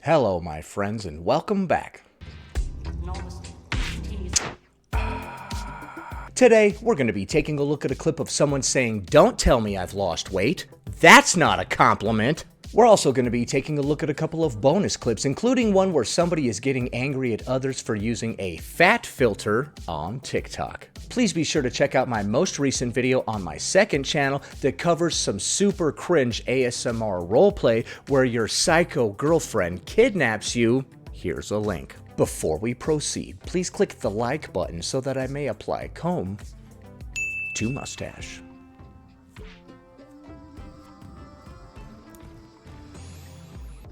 Hello, my friends, and welcome back. Today, we're going to be taking a look at a clip of someone saying, "Don't tell me I've lost weight. That's not a compliment." We're also going to be taking a look at a couple of bonus clips, including one where somebody is getting angry at others for using a fat filter on TikTok. Please be sure to check out my most recent video on my second channel that covers some super cringe ASMR roleplay where your psycho girlfriend kidnaps you. Here's a link. Before we proceed, please click the like button so that I may apply comb to mustache.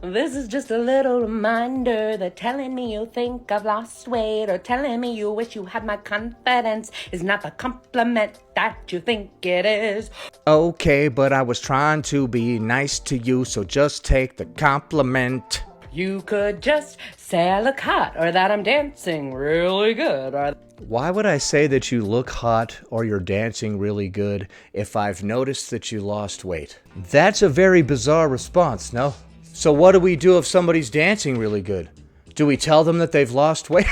This is just a little reminder that telling me you think I've lost weight or telling me you wish you had my confidence is not the compliment that you think it is. Okay, but I was trying to be nice to you, so just take the compliment. You could just say I look hot or that I'm dancing really good or... Why would I say that you look hot or you're dancing really good if I've noticed that you lost weight? That's a very bizarre response, no? So what do we do if somebody's dancing really good? Do we tell them that they've lost weight?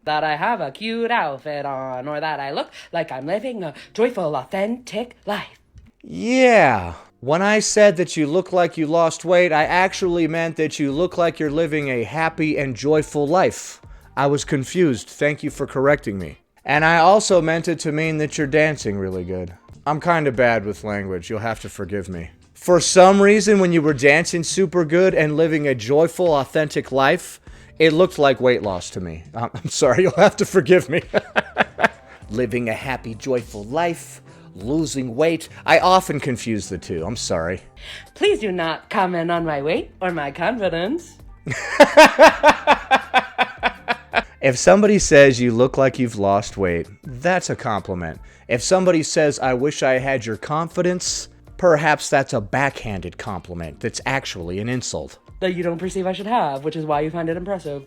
That I have a cute outfit on or that I look like I'm living a joyful, authentic life. Yeah. When I said that you look like you lost weight, I actually meant that you look like you're living a happy and joyful life. I was confused. Thank you for correcting me. And I also meant it to mean that you're dancing really good. I'm kind of bad with language. You'll have to forgive me. For some reason, when you were dancing super good and living a joyful, authentic life, it looked like weight loss to me. I'm sorry, you'll have to forgive me. Living a happy, joyful life, losing weight. I often confuse the two. I'm sorry. Please do not comment on my weight or my confidence. If somebody says you look like you've lost weight, that's a compliment. If somebody says, "I wish I had your confidence," perhaps that's a backhanded compliment that's actually an insult. That you don't perceive I should have, which is why you find it impressive.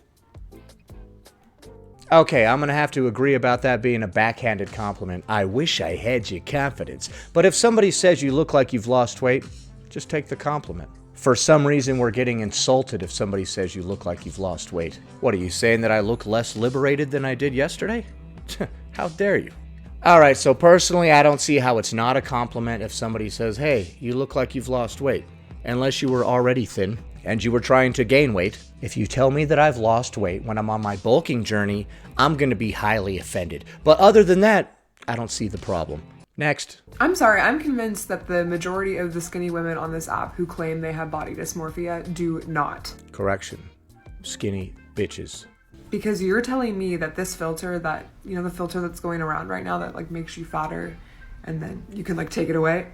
Okay, I'm gonna have to agree about that being a backhanded compliment. I wish I had your confidence. But if somebody says you look like you've lost weight, just take the compliment. For some reason, we're getting insulted if somebody says you look like you've lost weight. What, are you saying that I look less liberated than I did yesterday? How dare you? Alright, so personally, I don't see how it's not a compliment if somebody says, "Hey, you look like you've lost weight." Unless you were already thin and you were trying to gain weight. If you tell me that I've lost weight when I'm on my bulking journey, I'm going to be highly offended. But other than that, I don't see the problem. Next. I'm sorry, I'm convinced that the majority of the skinny women on this app who claim they have body dysmorphia do not. Correction. Skinny bitches. Because you're telling me that this filter that, you know, the filter that's going around right now that like makes you fatter and then you can like take it away.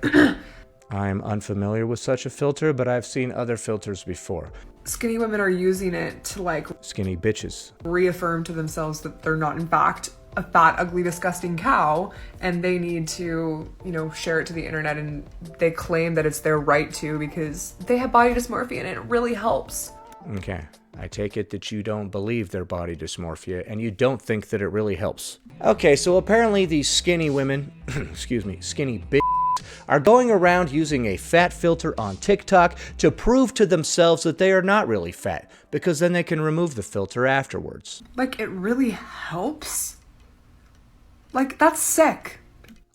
I'm unfamiliar with such a filter, but I've seen other filters before. Skinny women are using it to like Skinny bitches. reaffirm to themselves that they're not in fact a fat, ugly, disgusting cow, and they need to, you know, share it to the internet, and they claim that it's their right to because they have body dysmorphia and it really helps. Okay. I take it that you don't believe their body dysmorphia, and you don't think that it really helps. Okay, so apparently these skinny women, skinny bitches, are going around using a fat filter on TikTok to prove to themselves that they are not really fat, because then they can remove the filter afterwards. Like, it really helps? Like, that's sick.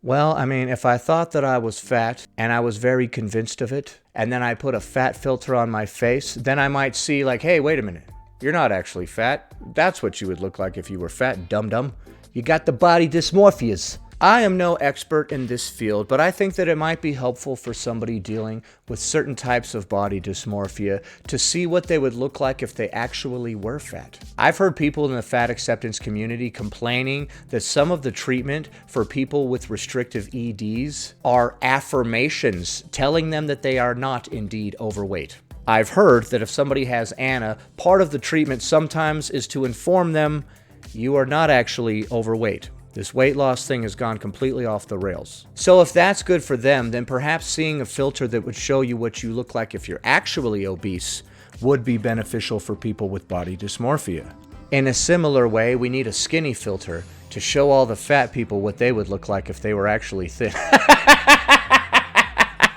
Well, I mean, if I thought that I was fat, and I was very convinced of it, and then I put a fat filter on my face, then I might see like, "Hey, wait a minute. You're not actually fat. That's what you would look like if you were fat, dum-dum. You got the body dysmorphias." I am no expert in this field, but I think that it might be helpful for somebody dealing with certain types of body dysmorphia to see what they would look like if they actually were fat. I've heard people in the fat acceptance community complaining that some of the treatment for people with restrictive EDs are affirmations telling them that they are not indeed overweight. I've heard that if somebody has ANA, part of the treatment sometimes is to inform them you are not actually overweight. This weight loss thing has gone completely off the rails. So if that's good for them, then perhaps seeing a filter that would show you what you look like if you're actually obese would be beneficial for people with body dysmorphia. In a similar way, we need a skinny filter to show all the fat people what they would look like if they were actually thin.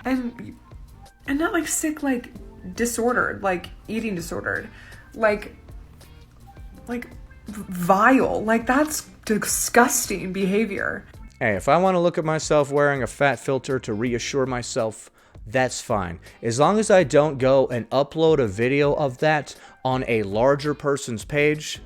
And not like sick, like disordered, like eating disordered, like vile. Like, that's disgusting behavior. Hey, if I want to look at myself wearing a fat filter to reassure myself, that's fine. As long as I don't go and upload a video of that on a larger person's page.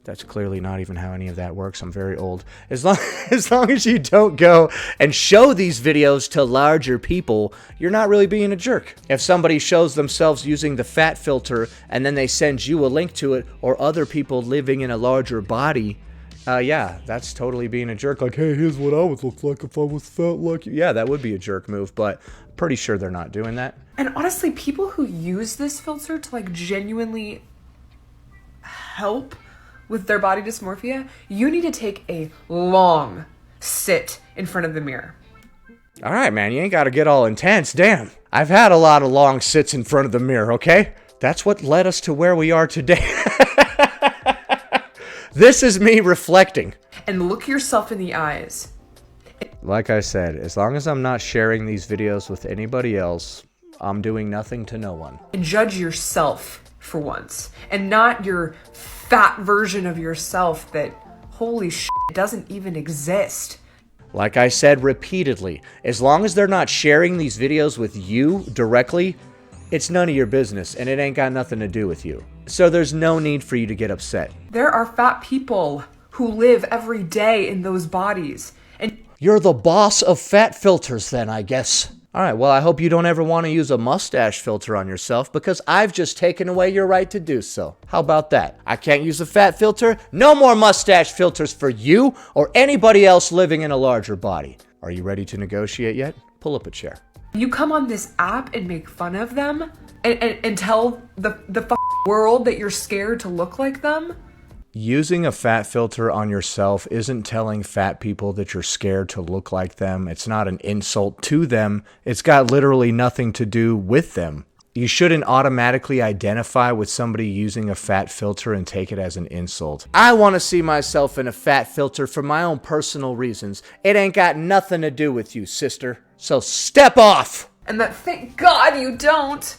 That's clearly not even how any of that works. I'm very old. As long as you don't go and show these videos to larger people, you're not really being a jerk. If somebody shows themselves using the fat filter and then they send you a link to it, or other people living in a larger body, yeah, that's totally being a jerk. Like, hey, here's what I would look like if I was fat like you. Yeah, that would be a jerk move, but pretty sure they're not doing that. And honestly, people who use this filter to like genuinely help with their body dysmorphia, you need to take a long sit in front of the mirror. All right, man, you ain't got to get all intense. Damn, I've had a lot of long sits in front of the mirror, okay? That's what led us to where we are today. This is me reflecting. And look yourself in the eyes. Like I said, as long as I'm not sharing these videos with anybody else, I'm doing nothing to no one. And judge yourself for once. And not your fat version of yourself that, holy shit, doesn't even exist. Like I said repeatedly, as long as they're not sharing these videos with you directly, it's none of your business and it ain't got nothing to do with you. So there's no need for you to get upset. There are fat people who live every day in those bodies. And you're the boss of fat filters then, I guess. All right, well, I hope you don't ever want to use a mustache filter on yourself because I've just taken away your right to do so. How about that? I can't use a fat filter? No more mustache filters for you or anybody else living in a larger body. Are you ready to negotiate yet? Pull up a chair. You come on this app and make fun of them and tell the world that you're scared to look like them? Using a fat filter on yourself isn't telling fat people that you're scared to look like them. It's not an insult to them. It's got literally nothing to do with them. You shouldn't automatically identify with somebody using a fat filter and take it as an insult. I want to see myself in a fat filter for my own personal reasons. It ain't got nothing to do with you, sister. So step off! And that, thank God you don't.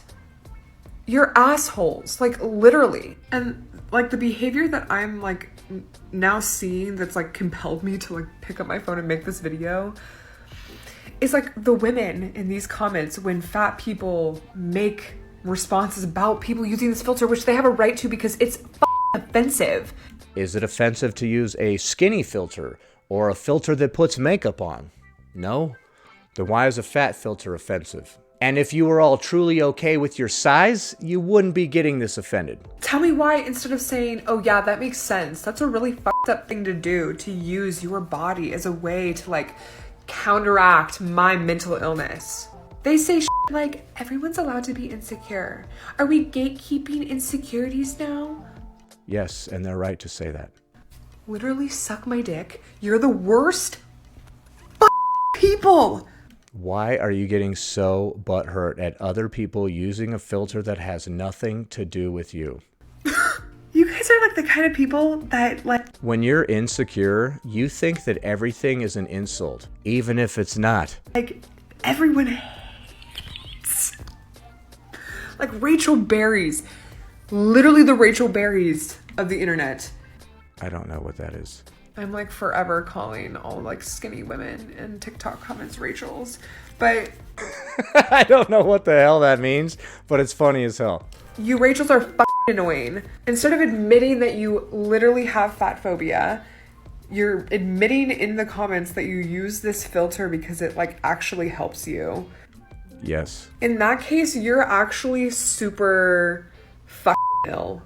You're assholes, like literally. And like the behavior that I'm like now seeing that's like compelled me to like pick up my phone and make this video is like the women in these comments when fat people make responses about people using this filter, which they have a right to because it's offensive. Is it offensive to use a skinny filter or a filter that puts makeup on? No? Then why is a fat filter offensive? And if you were all truly okay with your size, you wouldn't be getting this offended. Tell me why instead of saying, oh yeah, that makes sense. That's a really fucked up thing to do, to use your body as a way to like counteract my mental illness. They say shit like, everyone's allowed to be insecure. Are we gatekeeping insecurities now? Yes, and they're right to say that. Literally suck my dick. You're the worst people. Why are you getting so butthurt at other people using a filter that has nothing to do with you? You guys are like the kind of people that like... When you're insecure, you think that everything is an insult, even if it's not. Like, everyone hates... Like Rachel Berries. Literally the Rachel Berries of the internet. I don't know what that is. I'm like forever calling all like skinny women in TikTok comments Rachels, but I don't know what the hell that means, but it's funny as hell. You Rachels are fucking annoying. Instead of admitting that you literally have fat phobia, you're admitting in the comments that you use this filter because it like actually helps you. Yes. In that case, you're actually super fucking ill.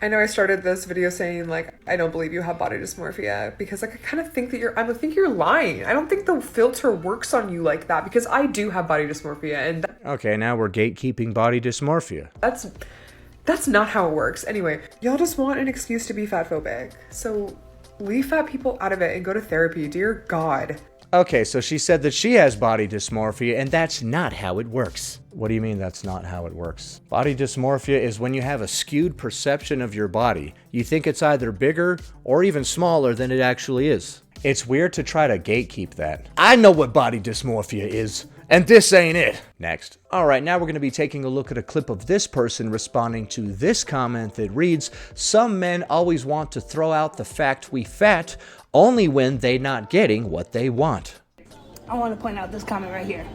I know I started this video saying like, I don't believe you have body dysmorphia because like I kind of think that I think you're lying. I don't think the filter works on you like that because I do have body dysmorphia and okay, now we're gatekeeping body dysmorphia. That's not how it works. Anyway, y'all just want an excuse to be fat phobic. So leave fat people out of it and go to therapy, dear God. Okay, so she said that she has body dysmorphia, and that's not how it works. What do you mean that's not how it works? Body dysmorphia is when you have a skewed perception of your body. You think it's either bigger or even smaller than it actually is. It's weird to try to gatekeep that. I know what body dysmorphia is, And this ain't it. Next. All right, now we're going to be taking a look at a clip of this person responding to this comment that reads, some men always want to throw out the fact we fat only when they not getting what they want. I want to point out this comment right here.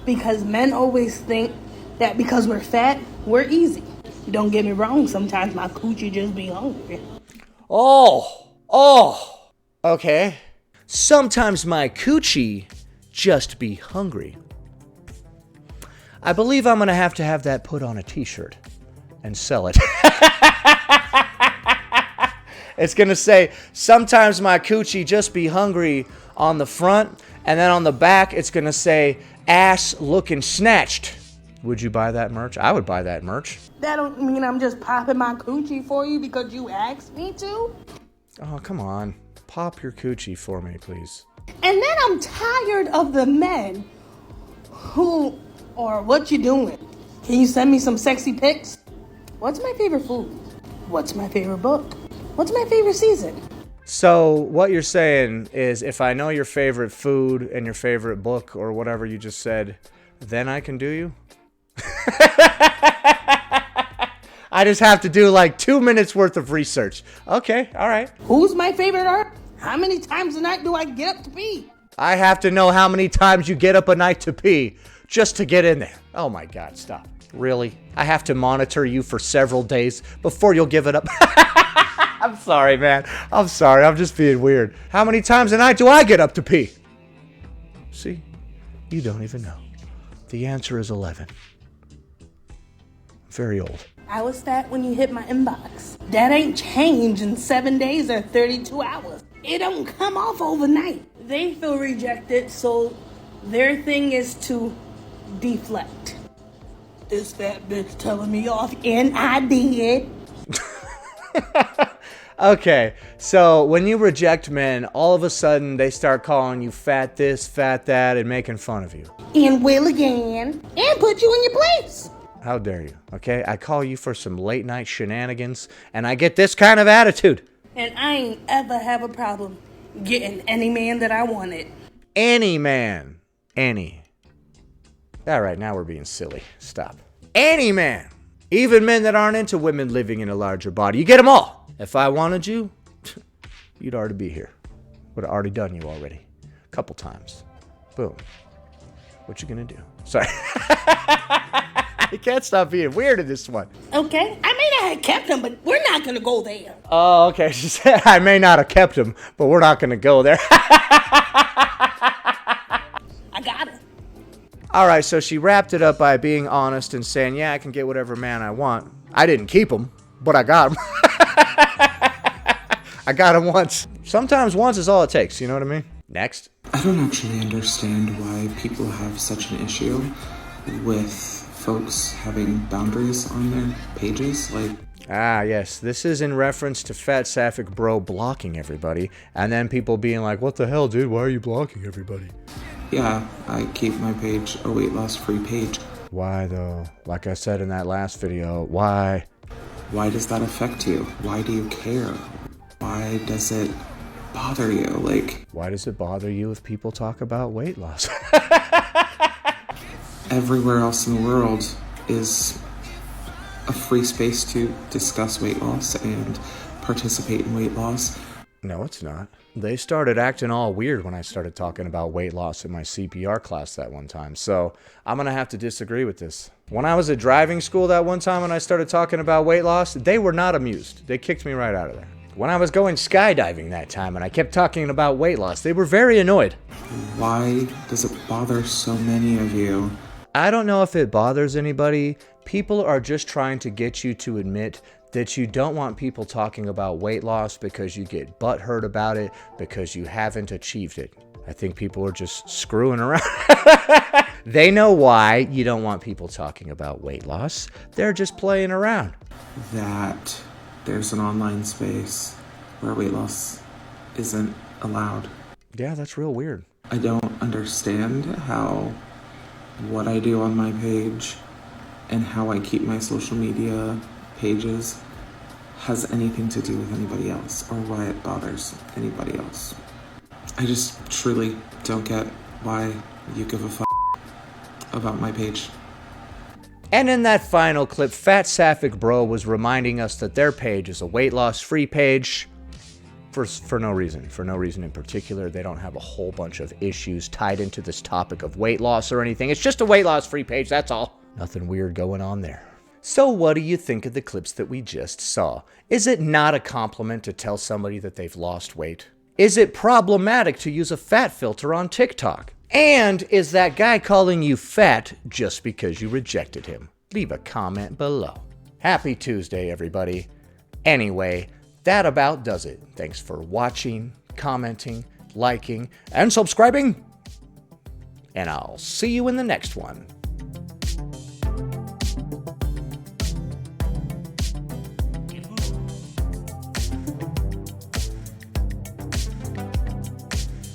Because men always think that because we're fat, we're easy. Don't get me wrong, sometimes my coochie just be hungry. Okay. Sometimes my coochie just be hungry. I believe I'm going to have that put on a t-shirt and sell it. It's going to say, sometimes my coochie just be hungry on the front, and then on the back, it's going to say, ass looking snatched. Would you buy that merch? I would buy that merch. That don't mean I'm just popping my coochie for you because you asked me to. Oh, come on. Pop your coochie for me, please. And then I'm tired of the men who, or what you doing? Can you send me some sexy pics? What's my favorite food? What's my favorite book? What's my favorite season? So what you're saying is if I know your favorite food and your favorite book or whatever you just said, then I can do you? I just have to do like 2 minutes worth of research. Okay, all right. Who's my favorite art? How many times a night do I get up to pee? I have to know how many times you get up a night to pee just to get in there. Oh my God, stop. Really? I have to monitor you for several days before you'll give it up? I'm sorry, man. I'm sorry. I'm just being weird. How many times a night do I get up to pee? See? You don't even know. The answer is 11. Very old. I was fat when you hit my inbox. That ain't changed in 7 days or 32 hours. It don't come off overnight. They feel rejected, so their thing is to deflect. This fat bitch telling me off, and I did. Okay, so when you reject men, all of a sudden they start calling you fat this, fat that, and making fun of you. And will again, and put you in your place. How dare you, okay? I call you for some late night shenanigans, and I get this kind of attitude. And I ain't ever have a problem getting any man that I wanted. Any man. Any. All right, now we're being silly. Stop. Any man. Even men that aren't into women living in a larger body. You get them all. If I wanted you, you'd already be here. Would have already done you already. A couple times. Boom. What you gonna do? Sorry. I can't stop being weird in this one. Okay, I may not have kept him, but we're not gonna go there. Oh, okay. She said I may not have kept him, but we're not gonna go there. I got him. All right, so she wrapped it up by being honest and saying, yeah, I can get whatever man I want. I didn't keep him, but I got him. I got him once. Sometimes once is all it takes, you know what I mean? Next. I don't actually understand why people have such an issue with folks having boundaries on their pages. Ah, yes. This is in reference to Fat Sapphic Bro blocking everybody, and then people being like, what the hell, dude? Why are you blocking everybody? Yeah, I keep my page a weight loss free page. Why, though? Like I said in that last video, why? Why does that affect you? Why do you care? Why does it bother you? Why does it bother you if people talk about weight loss? Everywhere else in the world is a free space to discuss weight loss and participate in weight loss. No, it's not. They started acting all weird when I started talking about weight loss in my CPR class that one time, so I'm gonna have to disagree with this. When I was at driving school that one time when I started talking about weight loss, they were not amused. They kicked me right out of there. When I was going skydiving that time and I kept talking about weight loss, they were very annoyed. Why does it bother so many of you? I don't know if it bothers anybody. People are just trying to get you to admit that you don't want people talking about weight loss because you get butthurt about it, because you haven't achieved it. I think people are just screwing around. They know why you don't want people talking about weight loss. They're just playing around. That there's an online space where weight loss isn't allowed. Yeah, that's real weird. I don't understand how what I do on my page and how I keep my social media pages has anything to do with anybody else or why it bothers anybody else. I just truly don't get why you give a fuck. about my page. And in that final clip, Fat Sapphic Bro was reminding us that their page is a weight loss free page for no reason. For no reason in particular. They don't have a whole bunch of issues tied into this topic of weight loss or anything. It's just a weight loss free page, that's all. Nothing weird going on there. So what do you think of the clips that we just saw? Is it not a compliment to tell somebody that they've lost weight? Is it problematic to use a fat filter on TikTok? And is that guy calling you fat just because you rejected him? Leave a comment below. Happy Tuesday, everybody. Anyway, that about does it. Thanks for watching, commenting, liking, and subscribing. And I'll see you in the next one.